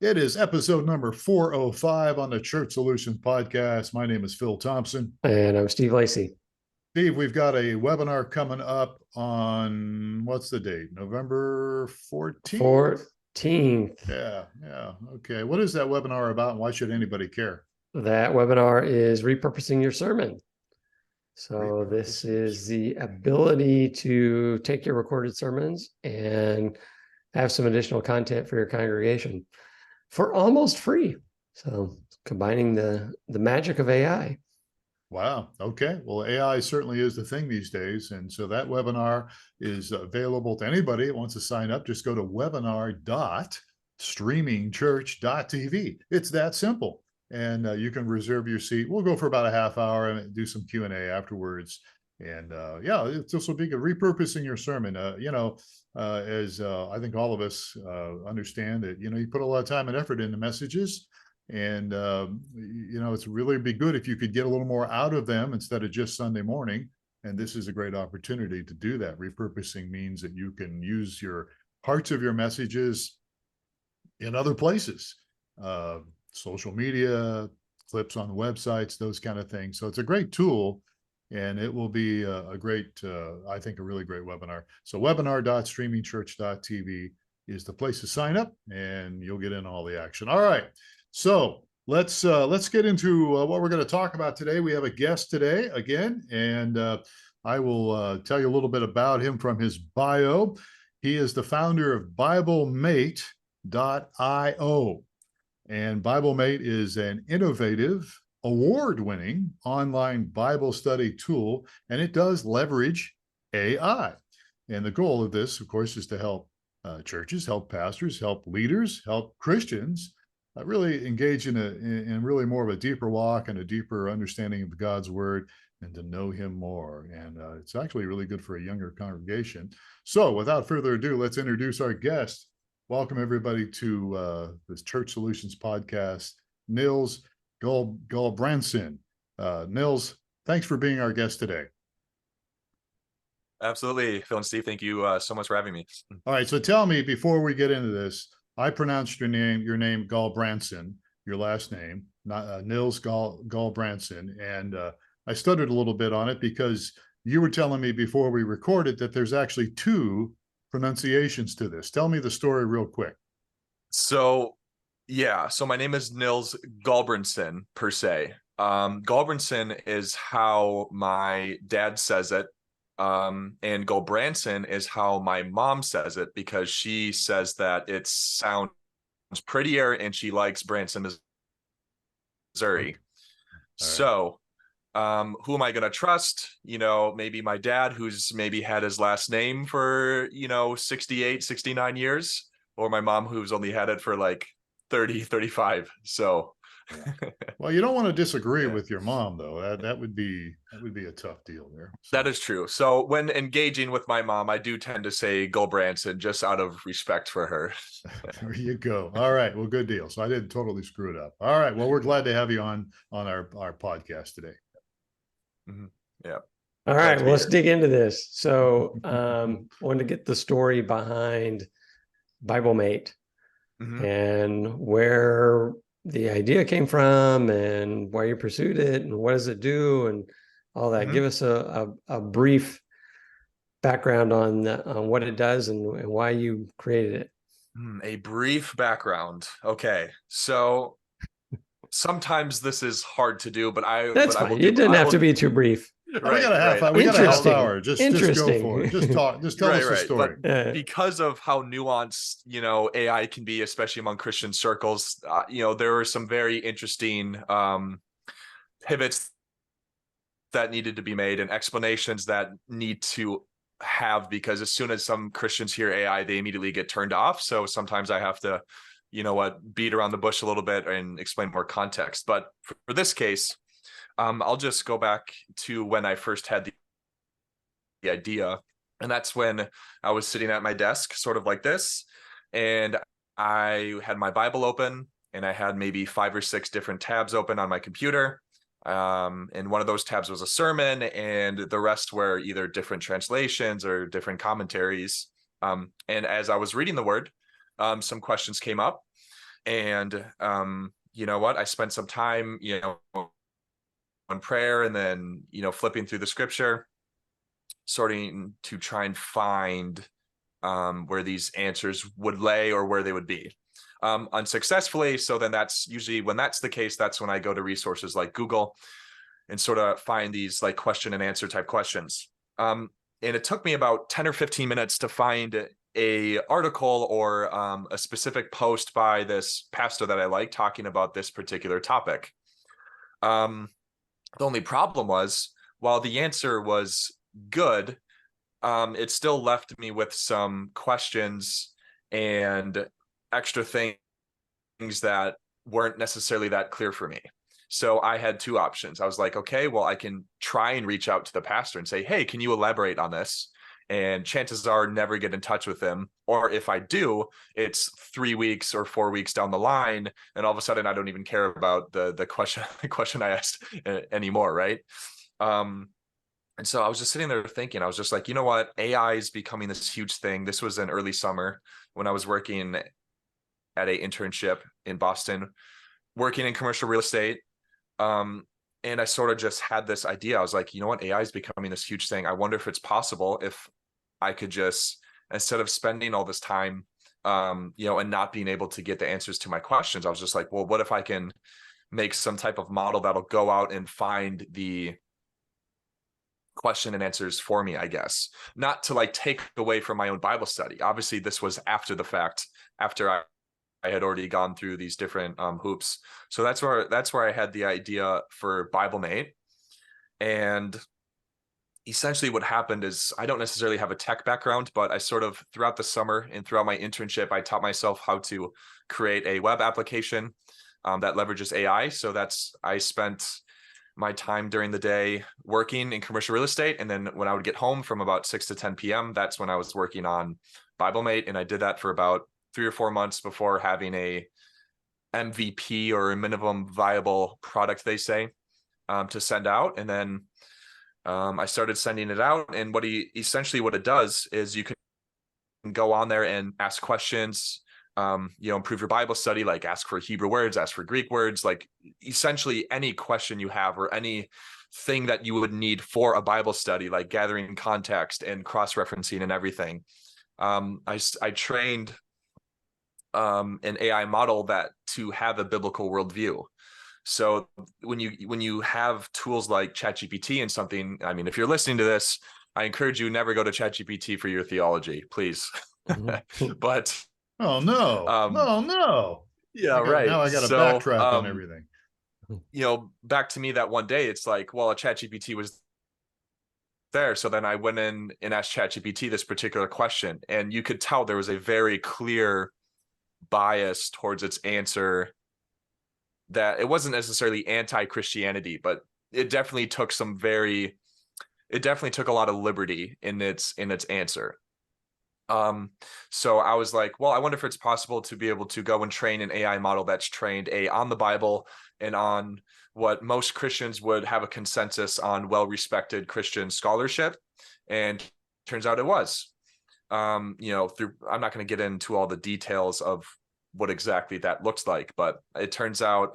It is episode number 405 on the Church Solutions podcast. My name is Phil Thompson. And I'm Steve Lacy. Steve, we've got a webinar coming up on, what's the date? November 14th? 14th. Yeah. Okay. What is that webinar about and why should anybody care? That webinar is repurposing your sermon. So this is the ability to take your recorded sermons and have some additional content for your congregation for almost free. So combining the magic of AI. Wow. Okay. Well, AI certainly is the thing these days. And so that webinar is available to anybody that wants to sign up. Just go to webinar.streamingchurch.tv. It's that simple. And you can reserve your seat. We'll go for about a half hour and do some Q&A afterwards. And this will be good. Repurposing your sermon. As I think all of us understand that, you put a lot of time and effort into messages. And, it's really be good if you could get a little more out of them instead of just Sunday morning. And this is a great opportunity to do that. Repurposing means that you can use your parts of your messages in other places, social media, clips on websites, those kind of things. So it's a great tool. And it will be a great, I think, a really great webinar. So webinar.streamingchurch.tv is the place to sign up, and you'll get in all the action. All right. So let's get into what we're going to talk about today. We have a guest today again, and I will tell you a little bit about him from his bio. He is the founder of BibleMate.io, and BibleMate is an innovative, award-winning online Bible study tool, and it does leverage AI. And the goal of this, of course, is to help churches, help pastors, help leaders, help Christians really engage in really more of a deeper walk and a deeper understanding of God's word and to know him more. And it's actually really good for a younger congregation. So without further ado, let's introduce our guest. Welcome everybody to this Church Solutions podcast, Nils Gulbranson. Nils, thanks for being our guest today. Absolutely, Phil and Steve, thank you so much for having me. All right, so tell me, before we get into this, I pronounced your name Gulbranson, your last name, not Nils Gulbranson, and I stuttered a little bit on it because you were telling me before we recorded that there's actually two pronunciations to this. Tell me the story real quick. So my name is Nils Gulbranson, per se. Gulbranson is how my dad says it, and Gulbranson is how my mom says it, because she says that it sounds prettier and she likes Branson, Missouri. Right. So who am I going to trust? Maybe my dad, who's maybe had his last name for 68, 69 years, or my mom, who's only had it for like 30, 35. So well, you don't want to disagree with your mom, though. That would be a tough deal there. So. That is true. So when engaging with my mom, I do tend to say Gulbranson just out of respect for her. There you go. All right. Well, good deal. So I didn't totally screw it up. All right. Well, we're glad to have you on our podcast today. Mm-hmm. Yeah. All right. Well, let's dig into this. So I wanted to get the story behind BibleMate and where the idea came from and why you pursued it and what does it do and all that. Give us a brief background on what it does and why you created it. A brief background. Okay. So sometimes this is hard to do, but That's fine. It didn't have to be too brief. Right, we got a half hour. Just go for it. Just talk. Just tell us the story. But because of how nuanced, AI can be, especially among Christian circles, there were some very interesting pivots that needed to be made and explanations that need to have, because as soon as some Christians hear AI, they immediately get turned off. So sometimes I have to, beat around the bush a little bit and explain more context. But for this case, I'll just go back to when I first had the idea. And that's when I was sitting at my desk, sort of like this. And I had my Bible open and I had maybe 5 or 6 different tabs open on my computer. And one of those tabs was a sermon, and the rest were either different translations or different commentaries. And as I was reading the word, some questions came up. And you know what? I spent some time, you know, on prayer, and then, you know, flipping through the scripture, sorting to try and find where these answers would lay or where they would be. Unsuccessfully. So then that's usually, when that's the case, that's when I go to resources like Google and sort of find these like question and answer type questions. And it took me about 10 or 15 minutes to find a article or a specific post by this pastor that I like talking about this particular topic. The only problem was, while the answer was good, it still left me with some questions and extra things that weren't necessarily that clear for me. So I had two options. I was like, okay, well, I can try and reach out to the pastor and say, hey, can you elaborate on this? And chances are never get in touch with him. Or if I do, it's 3 weeks or 4 weeks down the line, and all of a sudden I don't even care about the question I asked anymore, right? And so I was just sitting there thinking, I was just like, you know what? AI is becoming this huge thing. This was in early summer when I was working at an internship in Boston, working in commercial real estate. And I sort of just had this idea. I was like, you know what? AI is becoming this huge thing. I wonder if it's possible if I could just, instead of spending all this time, you know, and not being able to get the answers to my questions, I was just like, well, what if I can make some type of model that'll go out and find the question and answers for me, I guess, not to like take away from my own Bible study. Obviously, this was after the fact, after I had already gone through these different hoops. So that's where I had the idea for BibleMate. And essentially what happened is, I don't necessarily have a tech background, but I sort of, throughout the summer and throughout my internship, I taught myself how to create a web application that leverages AI. So I spent my time during the day working in commercial real estate. And then when I would get home from about 6 to 10 p.m., that's when I was working on BibleMate. And I did that for about 3 or 4 months before having a MVP, or a minimum viable product, they say, to send out. And then I started sending it out. And what it does is, you can go on there and ask questions, you know, improve your Bible study, like ask for Hebrew words, ask for Greek words, like essentially any question you have or anything that you would need for a Bible study, like gathering context and cross-referencing and everything. I trained an AI model that to have a biblical worldview. So when you have tools like ChatGPT and something, I mean, if you're listening to this, I encourage you, never go to ChatGPT for your theology, please. But oh no, no. Yeah, Now I got to So backtrack on everything. You know, back to me that one day, it's like, well, a ChatGPT was there. So then I went in and asked ChatGPT this particular question, and you could tell there was a very clear bias towards its answer, that it wasn't necessarily anti-Christianity, but it definitely took a lot of liberty in its answer. So I was like, well, I wonder if it's possible to be able to go and train an AI model that's trained on the Bible and on what most Christians would have a consensus on, well-respected Christian scholarship. And turns out it was. You know, I'm not going to get into all the details of what exactly that looks like, but it turns out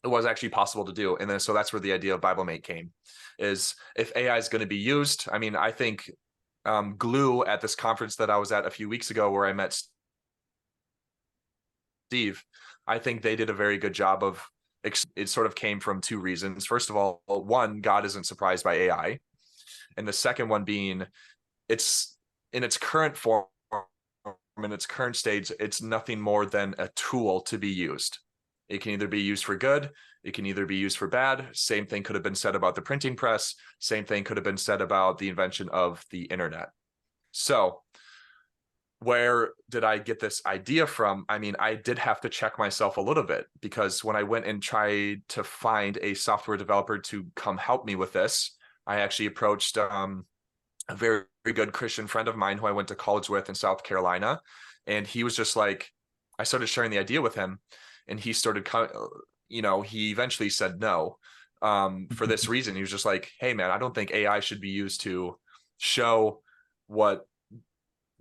it was actually possible to do. And then so that's where the idea of BibleMate came, is if AI is going to be used. I mean, I think Glue, at this conference that I was at a few weeks ago where I met Steve, I think they did a very good job of, it sort of came from two reasons. First of all, one, God isn't surprised by AI. And the second one being, it's in its current form, in its current stage, it's nothing more than a tool to be used. It can either be used for good, it can either be used for bad. Same thing could have been said about the printing press. Same thing could have been said about the invention of the internet. So where did I get this idea from? I mean, I did have to check myself a little bit, because when I went and tried to find a software developer to come help me with this, I actually approached a very, very good Christian friend of mine who I went to college with in South Carolina. And he was just like, I started sharing the idea with him, and he started, you know, he eventually said no, for this reason. He was just like, hey man, I don't think AI should be used to show what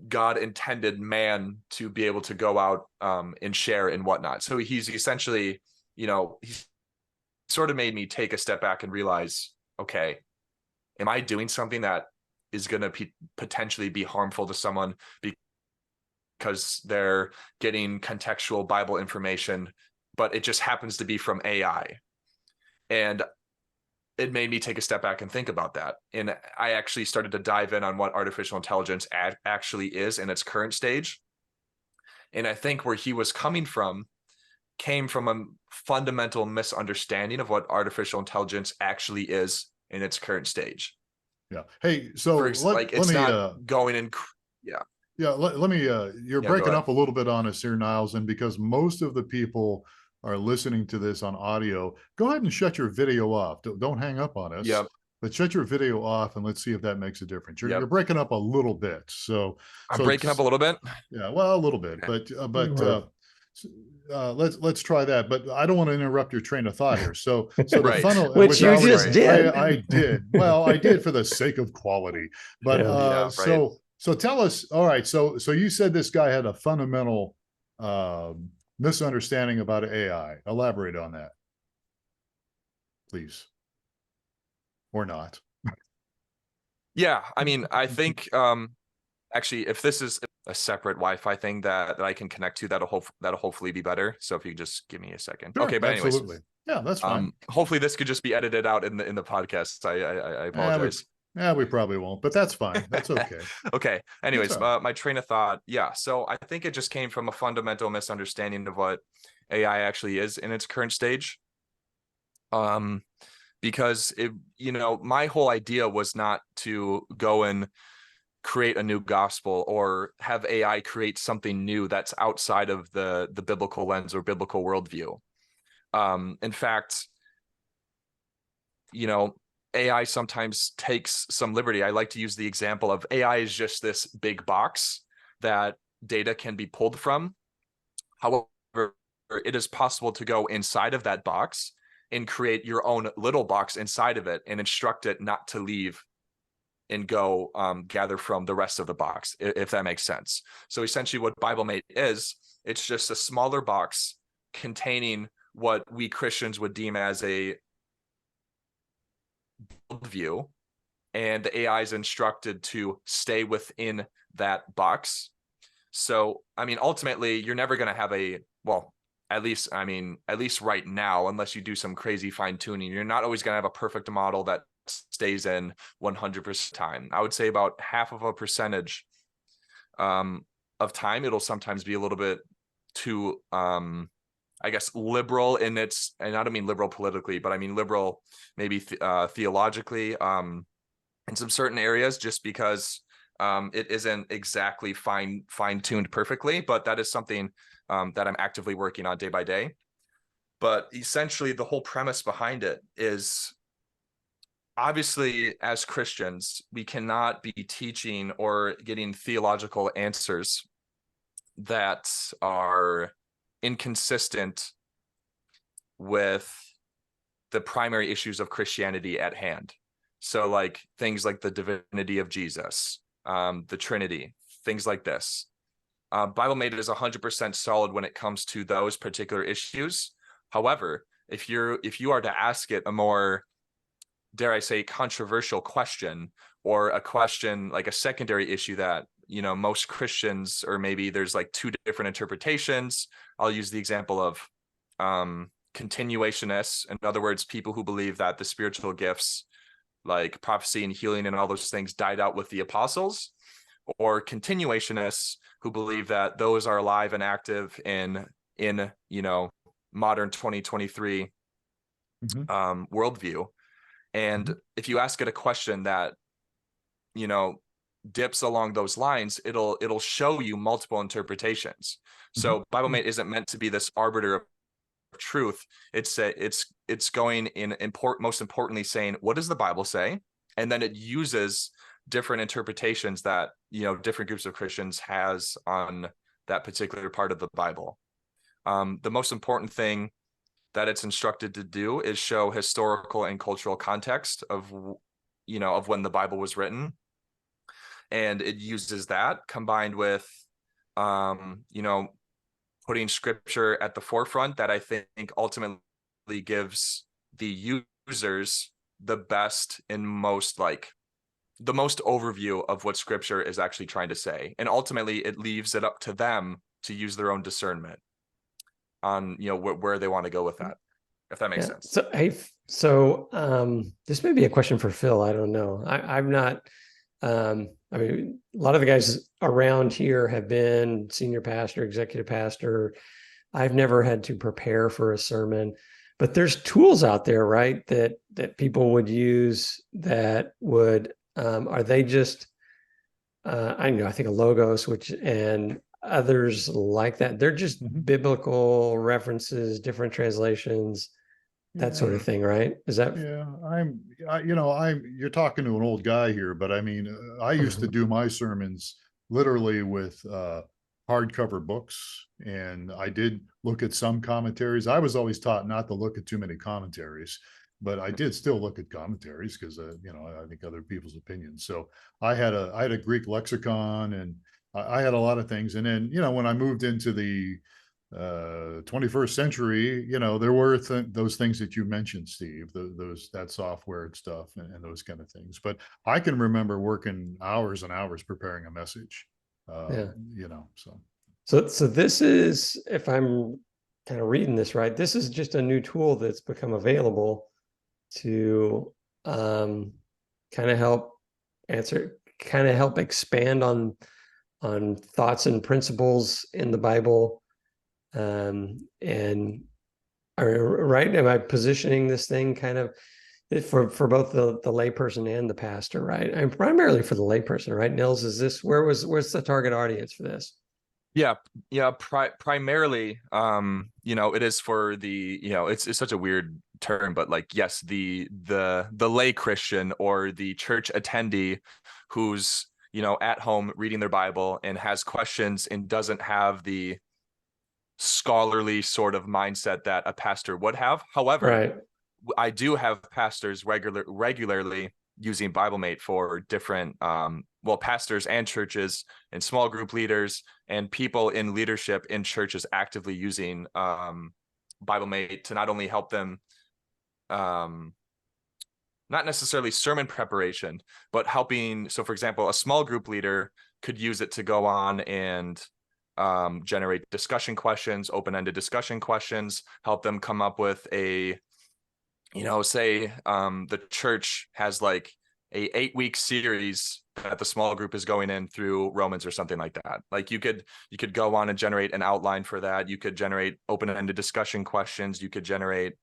God intended man to be able to go out and share and whatnot. So he's essentially, he sort of made me take a step back and realize, okay, am I doing something that is going to potentially be harmful to someone because they're getting contextual Bible information, but it just happens to be from AI? And it made me take a step back and think about that. And I actually started to dive in on what artificial intelligence actually is in its current stage. And I think where he was coming from came from a fundamental misunderstanding of what artificial intelligence actually is in its current stage. Yeah. Hey, so it's not going in. Yeah. Yeah. Let me, you're breaking up a little bit on us here, Niles. And because most of the people are listening to this on audio, go ahead and shut your video off. Don't hang up on us. Yep. But shut your video off and let's see if that makes a difference. You're Yep. breaking up a little bit. So I'm breaking up a little bit. Yeah, well, a little bit, Okay. let's try that. But I don't want to interrupt your train of thought here. So Right. the funnel, Which you just did. I did. Well, I did for the sake of quality. But so tell us. All right. So you said this guy had a fundamental misunderstanding about AI. Elaborate on that, please, or not. Yeah, I mean, I think actually, if this is a separate Wi-Fi thing that I can connect to, that'll hopefully be better. So if you just give me a second. Sure, okay, but anyways, absolutely. Yeah, that's fine. Hopefully this could just be edited out in the podcast. I apologize. We probably won't, but that's fine. That's okay. Okay. Anyways, right. My train of thought. Yeah. So I think it just came from a fundamental misunderstanding of what AI actually is in its current stage. Because my whole idea was not to go and create a new gospel or have AI create something new that's outside of the biblical lens or biblical worldview. In fact, AI sometimes takes some liberty. I like to use the example of AI is just this big box that data can be pulled from. However, it is possible to go inside of that box and create your own little box inside of it and instruct it not to leave and go gather from the rest of the box, if that makes sense. So essentially what BibleMate is, it's just a smaller box containing what we Christians would deem as a view, and the AI is instructed to stay within that box. So, I mean, ultimately, you're never going to have at least right now, unless you do some crazy fine tuning, you're not always going to have a perfect model that stays in 100% time. I would say about half of a percentage of time, it'll sometimes be a little bit too, I guess, liberal in its, and I don't mean liberal politically, but I mean liberal maybe theologically in some certain areas, just because it isn't exactly fine-tuned perfectly, but that is something that I'm actively working on day by day. But essentially the whole premise behind it is, obviously, as Christians, we cannot be teaching or getting theological answers that are inconsistent with the primary issues of Christianity at hand. So like things like the divinity of Jesus, the Trinity, things like this. BibleMate is 100% solid when it comes to those particular issues. However, if you are to ask it a more, dare I say, controversial question, or a question like a secondary issue that most Christians, or maybe there's like two different interpretations. I'll use the example of continuationists. In other words, people who believe that the spiritual gifts like prophecy and healing and all those things died out with the apostles, or continuationists who believe that those are alive and active in modern 2023 worldview. And if you ask it a question that dips along those lines, it'll show you multiple interpretations. So BibleMate isn't meant to be this arbiter of truth. It's going in most importantly saying, what does the Bible say? And then it uses different interpretations that different groups of Christians has on that particular part of the Bible. The most important thing that it's instructed to do is show historical and cultural context of when the Bible was written. And it uses that combined with, you know, putting scripture at the forefront, that I think ultimately gives the users the best and most, like, the most overview of what scripture is actually trying to say. And ultimately it leaves it up to them to use their own discernment on, you know, where they want to go with that, if that makes sense. So, this may be a question for Phil. I don't know. I'm not, I mean, a lot of the guys around here have been senior pastor, executive pastor. I've never had to prepare for a sermon, but there's tools out there, right? That people would use that would, are they just, I know, I think of Logos, and others like that. They're just biblical references, different translations, that sort of thing, right? Is that? Yeah, you're talking to an old guy here, but I mean, I used to do my sermons literally with hardcover books, and I did look at some commentaries. I was always taught not to look at too many commentaries, but I did still look at commentaries because I think other people's opinions. So I had a Greek lexicon, and I had a lot of things. And then when I moved into the 21st century, there were those things that you mentioned, Steve, that software and stuff, and those kind of things. But I can remember working hours and hours preparing a message. So this is, if I'm kind of reading this right, this is just a new tool that's become available to kind of help expand on thoughts and principles in the Bible. And right, am I positioning this thing kind of for both the layperson and the pastor, right? I'm primarily for the layperson, right? Nils, is this where's the target audience for this? Yeah. Primarily, it is for the, it's such a weird term, but like, yes, the lay Christian or the church attendee who's, at home reading their Bible and has questions and doesn't have the scholarly sort of mindset that a pastor would have. However, right. I do have pastors regularly using BibleMate for different, pastors and churches and small group leaders and people in leadership in churches actively using BibleMate to not only help them, not necessarily sermon preparation, but helping. So, for example, a small group leader could use it to go on and generate discussion questions, open-ended discussion questions, help them come up with a, say the church has like a 8-week series that the small group is going in through Romans or something like that. Like you could go on and generate an outline for that. You could generate open-ended discussion questions. You could generate,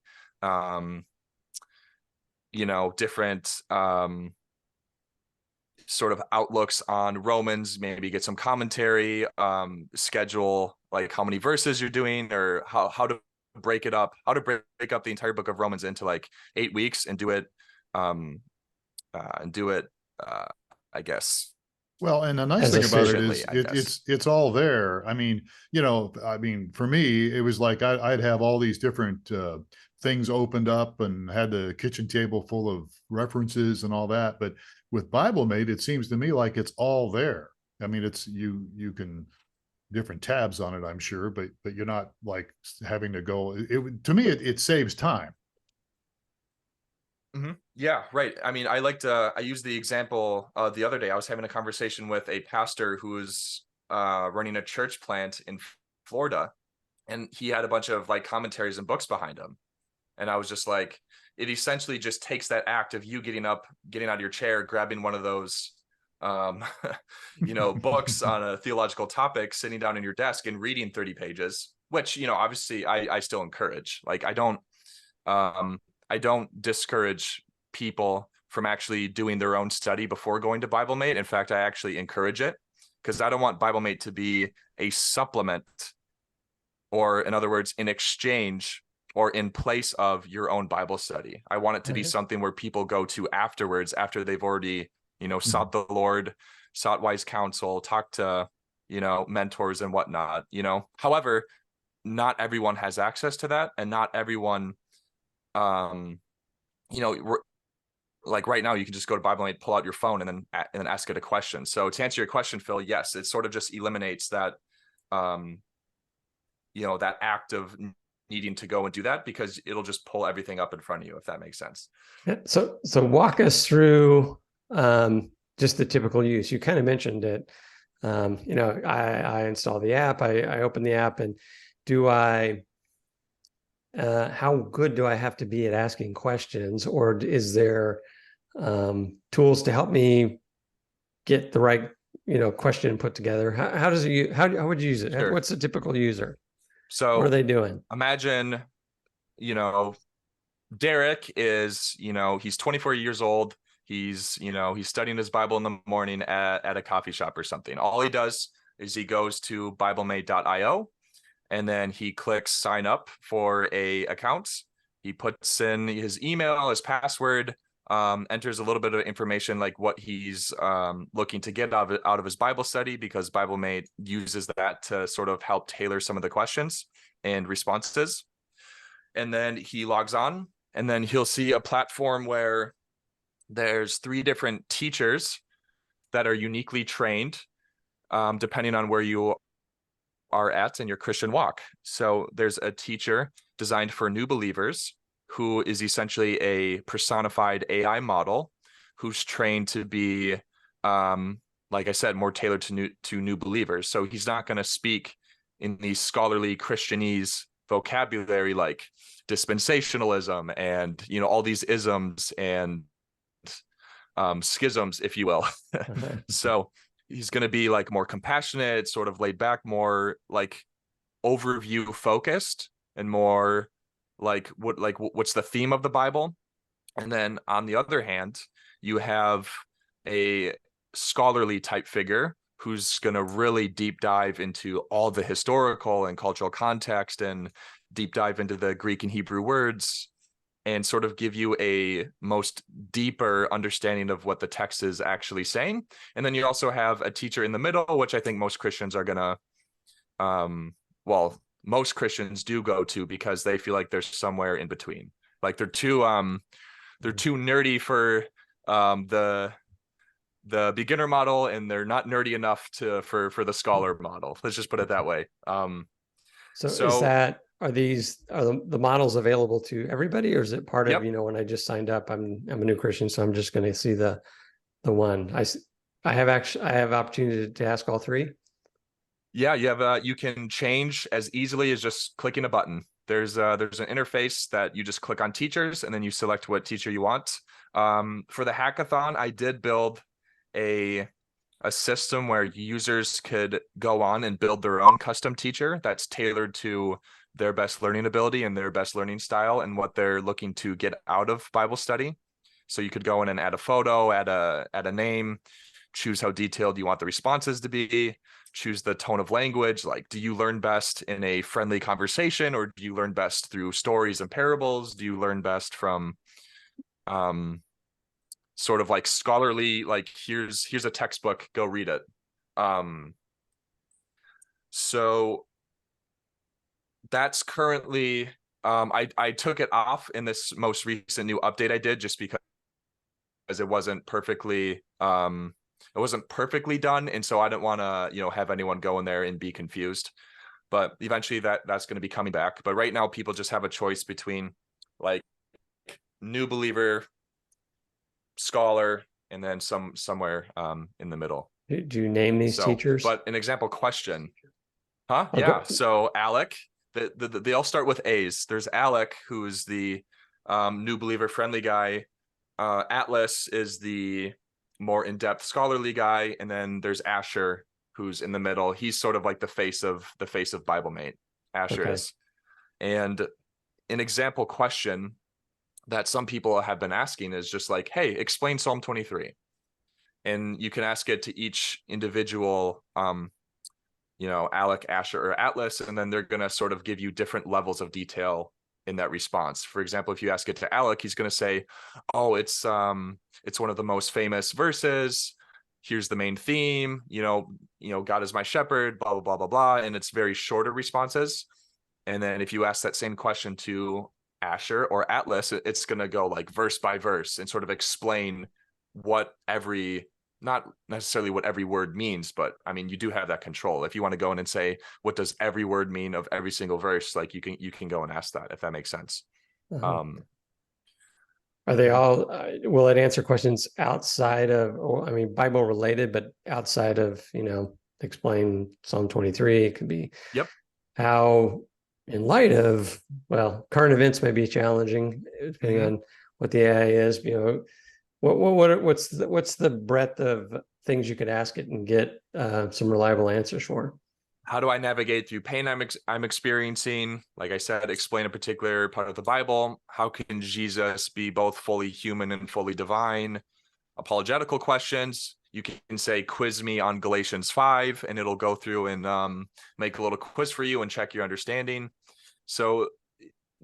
different sort of outlooks on Romans, maybe get some commentary, schedule like how many verses you're doing, or how to break it up, the entire book of Romans into like 8 weeks and do it, I guess. Well, and the nice thing about it is it's all there. I mean, for me, it was like I'd have all these different things opened up and had the kitchen table full of references and all that. But with BibleMate, it seems to me like it's all there. I mean, it's you can different tabs on it, I'm sure, but you're not like having to go. To me, it saves time. Mm-hmm. Yeah, right. I mean, I use the example the other day. I was having a conversation with a pastor who was running a church plant in Florida, and he had a bunch of like commentaries and books behind him. And I was just like, it essentially just takes that act of you getting out of your chair, grabbing one of those, books on a theological topic, sitting down in your desk and reading 30 pages, which, obviously I still encourage. Like, I don't discourage people from actually doing their own study before going to BibleMate. In fact, I actually encourage it, because I don't want BibleMate to be a supplement, or in other words, in exchange or in place of your own Bible study. I want it to be something where people go to afterwards, after they've already, sought the Lord, sought wise counsel, talked to, mentors and whatnot, However, not everyone has access to that, and not everyone, like right now, you can just go to BibleMate, pull out your phone, and then ask it a question. So to answer your question, Phil, yes, it sort of just eliminates that, that act of needing to go and do that, because it'll just pull everything up in front of you, if that makes sense. So walk us through just the typical use. You kind of mentioned it. I install the app, I open the app, and how good do I have to be at asking questions, or is there tools to help me get the right question put together? How would you use it? Sure. What's a typical user? So what are they doing? Imagine, Derek is, he's 24 years old. He's studying his Bible in the morning at a coffee shop or something. All he does is he goes to BibleMate.io, and then he clicks sign up for a account. He puts in his email, his password, enters a little bit of information like what he's looking to get out of his Bible study, because BibleMate uses that to sort of help tailor some of the questions and responses. And then he logs on, and then he'll see a platform where there's 3 different teachers that are uniquely trained, depending on where you are at in your Christian walk. So there's a teacher designed for new believers, who is essentially a personified AI model, who's trained to be, like I said, more tailored to new believers. So he's not going to speak in the scholarly Christianese vocabulary like dispensationalism and all these isms and schisms, if you will. So he's going to be like more compassionate, sort of laid back, more like overview focused, and more like what's the theme of the Bible. And then on the other hand, you have a scholarly type figure who's going to really deep dive into all the historical and cultural context, and deep dive into the Greek and Hebrew words, and sort of give you a most deeper understanding of what the text is actually saying. And then you also have a teacher in the middle, which I think most Christians are going to, most Christians do go to, because they feel like there's somewhere in between. Like they're too nerdy for the beginner model, and they're not nerdy enough for the scholar model. Let's just put it that way. Are the models available to everybody, or is it part of, Yep. When I just signed up, I'm a new Christian, so I'm just going to see the one. I have opportunity to ask all 3. Yeah, you can change as easily as just clicking a button. There's an interface that you just click on teachers, and then you select what teacher you want. For the hackathon, I did build a system where users could go on and build their own custom teacher that's tailored to their best learning ability and their best learning style and what they're looking to get out of Bible study. So you could go in and add a photo, add a name, choose how detailed you want the responses to be, choose the tone of language. Like, do you learn best in a friendly conversation, or do you learn best through stories and parables? Do you learn best from sort of like scholarly, like here's a textbook, go read it. So that's currently, I took it off in this most recent new update I did, just because it wasn't perfectly done, and so I didn't want to have anyone go in there and be confused. But eventually that's going to be coming back. But right now people just have a choice between like new believer, scholar, and then somewhere in the middle. Do you name these teachers? But an example question. Yeah. So Alec, they all start with A's. There's Alec, who's the new believer friendly guy. Atlas is the more in-depth scholarly guy, and then there's Asher, who's in the middle. He's sort of like the face of BibleMate. Asher is. And an example question that some people have been asking is just like, hey, explain Psalm 23. And you can ask it to each individual Alec, Asher, or Atlas, and then they're going to sort of give you different levels of detail in that response. For example, if you ask it to Alec, he's going to say, oh, it's one of the most famous verses. Here's the main theme, God is my shepherd, blah, blah, blah, blah, blah. And it's very shorter responses. And then if you ask that same question to Asher or Atlas, it's going to go like verse by verse and sort of explain what not necessarily what every word means, but I mean, you do have that control. If you want to go in and say, what does every word mean of every single verse? Like you can go and ask that, if that makes sense. Are they all, will it answer questions outside of, or, I mean, Bible related, but outside of, explain Psalm 23? It could be how, in light of, well, current events may be challenging depending on what the AI is, what's the breadth of things you could ask it and get some reliable answers for? How do I navigate through pain I'm experiencing? Like I said, explain a particular part of the Bible. How can Jesus be both fully human and fully divine? Apologetical questions. You can say, quiz me on Galatians 5, and it'll go through and make a little quiz for you and check your understanding. So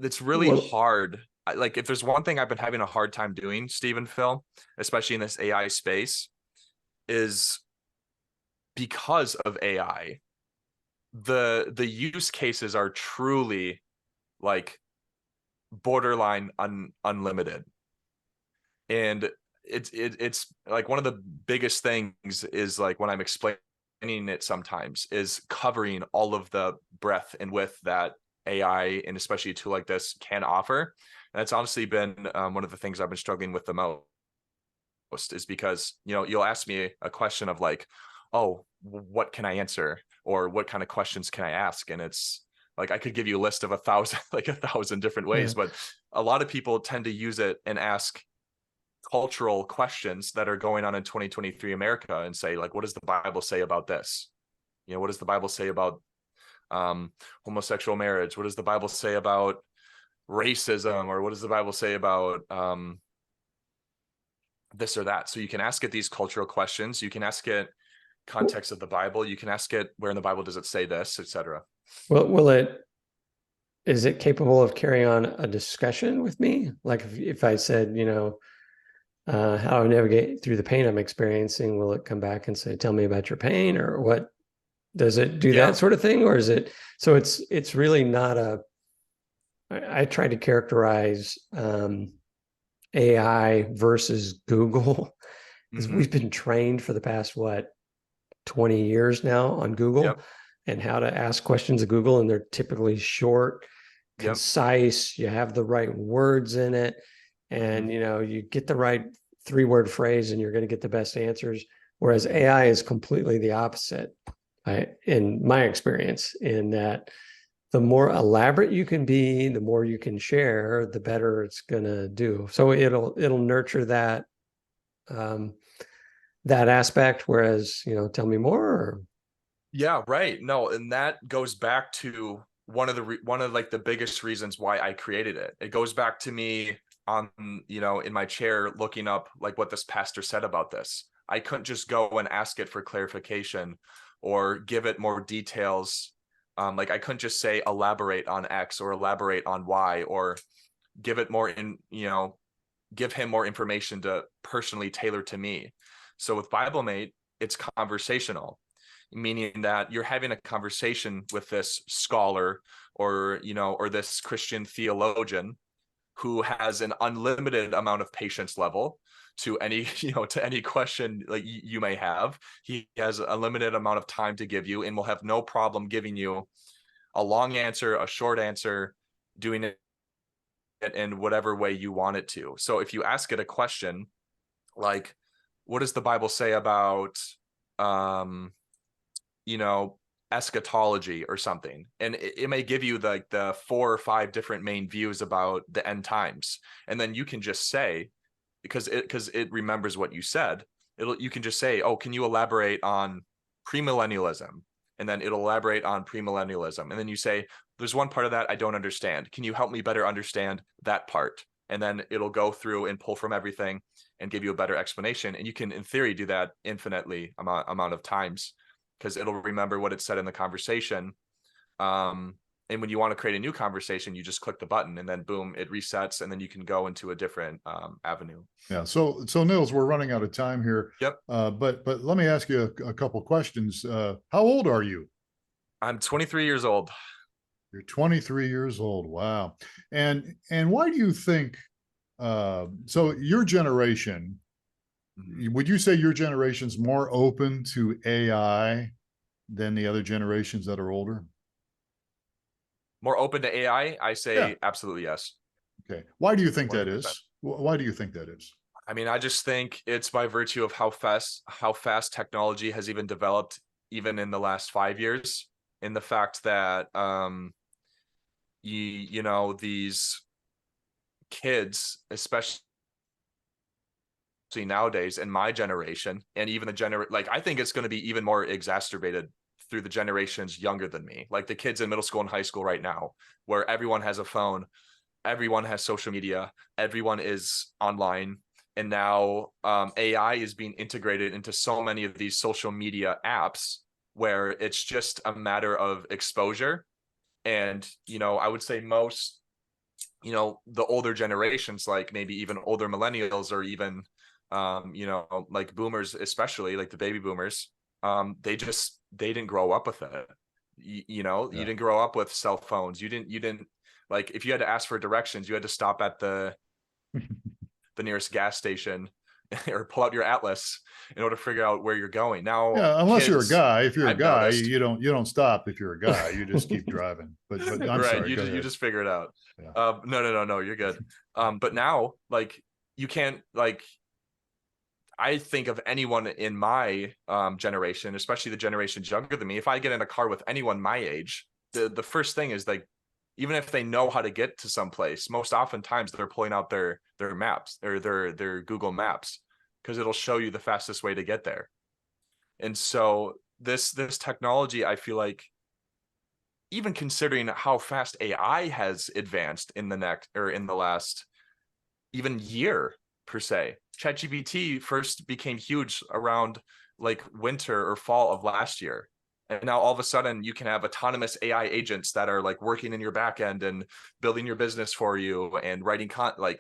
it's really hard. Like if there's one thing I've been having a hard time doing, Stephen, Phil, especially in this AI space, is because of AI, the use cases are truly like borderline unlimited. And it's like one of the biggest things is like when I'm explaining it sometimes is covering all of the breadth and width that AI and especially a tool like this can offer. And that's honestly been one of the things I've been struggling with the most, is because, you'll ask me a question of like, oh, what can I answer? Or what kind of questions can I ask? And it's like, I could give you a list of 1,000 different ways, but a lot of people tend to use it and ask cultural questions that are going on in 2023 America and say, like, what does the Bible say about this? What does the Bible say about homosexual marriage? What does the Bible say about racism? Or what does the Bible say about this or that? So you can ask it these cultural questions. You can ask it context of the Bible. You can ask it, where in the Bible does it say this, etc. Well, is it capable of carrying on a discussion with me? Like if I said, how I navigate through the pain I'm experiencing, will it come back and say, tell me about your pain? Or what, does it do that sort of thing? Or is it, so it's really not I try to characterize AI versus Google, because we've been trained for the past, 20 years now on Google and how to ask questions of Google. And they're typically short, concise, you have the right words in it, and you get the right 3-word phrase and you're going to get the best answers. Whereas AI is completely the opposite, in my experience, in that the more elaborate you can be, the more you can share, the better it's going to do. So it'll nurture that that aspect, whereas tell me more. Or... Yeah, right. No, and that goes back to one of like the biggest reasons why I created it. It goes back to me on in my chair looking up like what this pastor said about this. I couldn't just go and ask it for clarification or give it more details. Like I couldn't just say elaborate on X or elaborate on Y or give it more give him more information to personally tailor to me. So with BibleMate, it's conversational, meaning that you're having a conversation with this scholar or this Christian theologian who has an unlimited amount of patience level to any question like you may have. He has a limited amount of time to give you and will have no problem giving you a long answer, a short answer, doing it in whatever way you want it to. So if you ask it a question like, what does the Bible say about eschatology or something, and it may give you the 4 or 5 different main views about the end times, and then you can just say, because it remembers what you said, you can just say, oh, can you elaborate on premillennialism? And then it'll elaborate on premillennialism, and then you say, there's one part of that I don't understand, can you help me better understand that part? And then it'll go through and pull from everything and give you a better explanation. And you can, in theory, do that infinitely amount of times, because it'll remember what it said in the conversation. And when you want to create a new conversation, you just click the button and then boom, it resets, and then you can go into a different avenue. Yeah. So Nils, we're running out of time here. Yep. But let me ask you a couple questions. How old are you? I'm 23 years old. You're 23 years old. Wow. And why do you think so your generation, would you say your generation's more open to AI than the other generations that are older? More open to AI? I Yeah. say absolutely yes. Okay. Why do you think that 100%. is? Why do you think that is? I mean, I just think it's by virtue of how fast technology has even developed, even in the last 5 years, in the fact that you know, these kids, especially nowadays in my generation, and even like, I think it's going to be even more exacerbated through the generations younger than me, like the kids in middle school and high school right now, where everyone has a phone, everyone has social media, everyone is online. And now AI is being integrated into so many of these social media apps where it's just a matter of exposure. And, you know, I would say most, you know, the older generations, like maybe even older millennials, or even, you know, like boomers, especially like the baby boomers, they didn't grow up with it. You know, you didn't grow up with cell phones. You didn't like, if you had to ask for directions, you had to stop at the nearest gas station or pull out your atlas in order to figure out where you're going. Now, Yeah, unless you're a kids, guy. If you're a I've guy, noticed. you don't stop. If you're a guy, you just keep driving. But I'm Right, sorry. Go you ahead. just figure it out. Yeah. No, you're good. But now, like, you can't, like, I think of anyone in my generation, especially the generations younger than me, if I get in a car with anyone my age, the first thing is, like, even if they know how to get to someplace, most oftentimes they're pulling out their maps or their Google Maps, because it'll show you the fastest way to get there. And so this technology, I feel like, even considering how fast AI has advanced in the last even year per se, ChatGPT first became huge around like winter or fall of last year. And now all of a sudden you can have autonomous AI agents that are like working in your back end and building your business for you and writing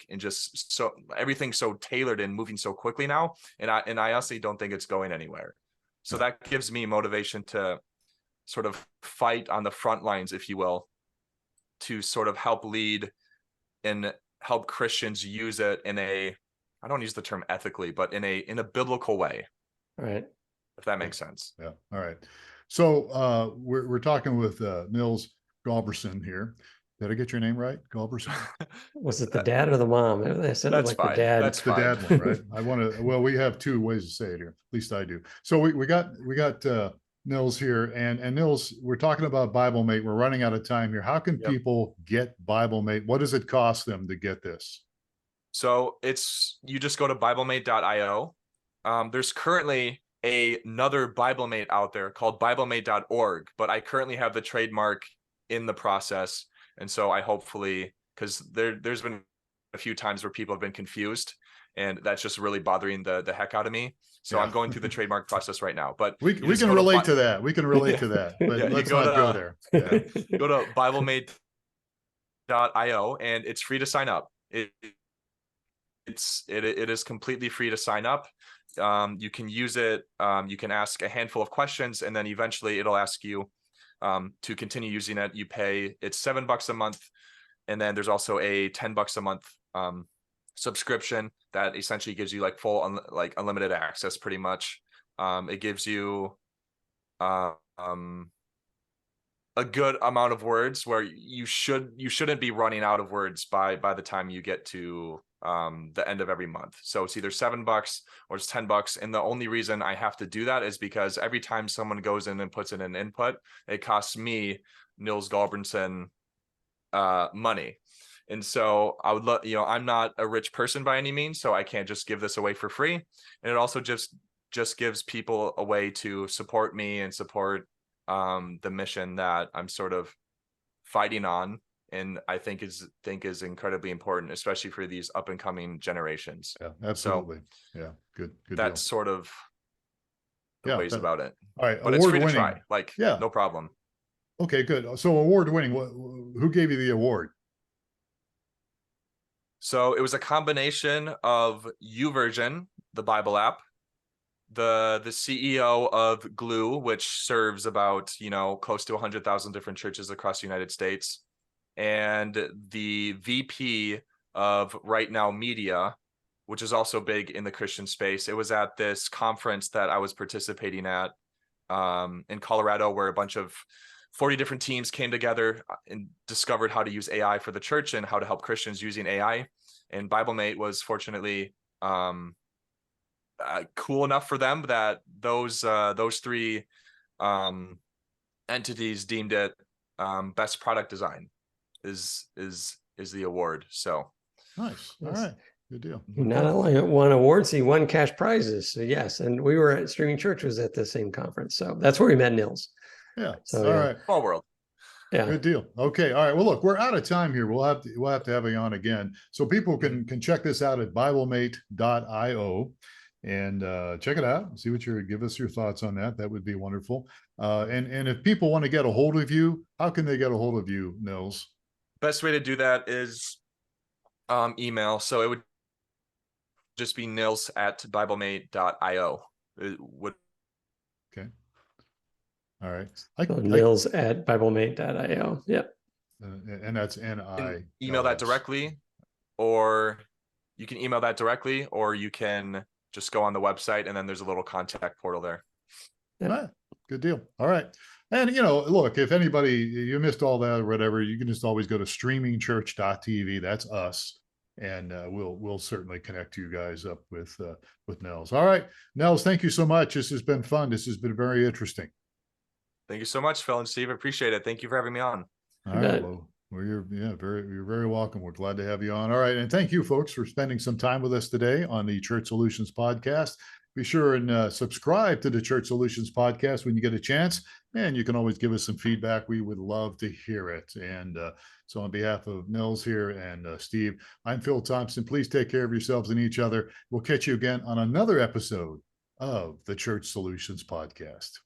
and just so everything's so tailored and moving so quickly now. And I honestly don't think it's going anywhere. So that gives me motivation to sort of fight on the front lines, if you will, to sort of help lead and help Christians use it in a, I don't use the term ethically, but in a biblical way. Right. If that makes sense. Yeah. All right. So we're talking with Nils Gulbranson here. Did I get your name right? Gulbranson? Was it the dad or the mom? It sounded That's like fine. the dad. That's the dad one, right? I want to, well, we have two ways to say it here. At least I do. So we got Nils here, and Nils, we're talking about BibleMate. We're running out of time here. How can people get BibleMate? What does it cost them to get this? So you just go to BibleMate.io. There's currently another BibleMate out there called BibleMate.org, but I currently have the trademark in the process. And so I hopefully, because there's been a few times where people have been confused, and that's just really bothering the heck out of me. So I'm going through the trademark process right now. But we can relate to that. We can relate to that. But let's not go there. Yeah. Go to BibleMate.io, and it's free to sign up. It is completely free to sign up. You can use it. You can ask a handful of questions, and then eventually it'll ask you to continue using it. You pay, it's $7 a month, and then there's also a $10 a month subscription that essentially gives you like full unlimited access, pretty much. It gives you a good amount of words where you shouldn't be running out of words by the time you get to the end of every month. So it's either $7 or it's $10. And the only reason I have to do that is because every time someone goes in and puts in an input, it costs me, Nils Gulbranson, money. And so I would love, I'm not a rich person by any means, so I can't just give this away for free. And it also just gives people a way to support me and support the mission that I'm sort of fighting on, and I think is incredibly important, especially for these up and coming generations. Yeah, absolutely. So, yeah, good that's deal. Sort of the ways about it. All right, but it's free to try. Like, no problem. Okay, good. So award winning. Who gave you the award? So it was a combination of YouVersion, the Bible app, the CEO of Glue, which serves about, you know, close to 100,000 different churches across the United States, and the VP of Right Now Media, which is also big in the Christian space. It was at this conference that I was participating at in Colorado, where a bunch of 40 different teams came together and discovered how to use AI for the church and how to help Christians using AI. And BibleMate was fortunately cool enough for them that those three entities deemed it best product design is the award. So Nice. All Yes. right. Good deal. He not only won awards, he won cash prizes. So yes, and we were at Streaming Church was at the same conference. So that's where we met Nils. Yeah. So, All yeah. right. small world. Yeah. Good deal. Okay. All right. Well, look, we're out of time here. We'll have to have you on again. So people can check this out at BibleMate.io and check it out. See what give us your thoughts on that. That would be wonderful. And if people want to get a hold of you, how can they get a hold of you, Nils? Best way to do that is email. So it would just be nils@biblemate.io. It would. Okay. All right. So Nils at BibleMate.io. Yep. And that's NI. Email that directly, or you can email that directly, or you can just go on the website and then there's a little contact portal there. All right. Good deal. All right. And, you know, look, if anybody, you missed all that or whatever, you can just always go to streamingchurch.tv. That's us. And we'll certainly connect you guys up with Nils. All right. Nils, thank you so much. This has been fun. This has been very interesting. Thank you so much, Phil and Steve. Appreciate it. Thank you for having me on. All right. Well, you're very welcome. We're glad to have you on. All right. And thank you folks for spending some time with us today on the Church Solutions podcast. Be sure and subscribe to the Church Solutions podcast when you get a chance. And you can always give us some feedback. We would love to hear it. And so on behalf of Nils here and Steve, I'm Phil Thompson. Please take care of yourselves and each other. We'll catch you again on another episode of the Church Solutions podcast.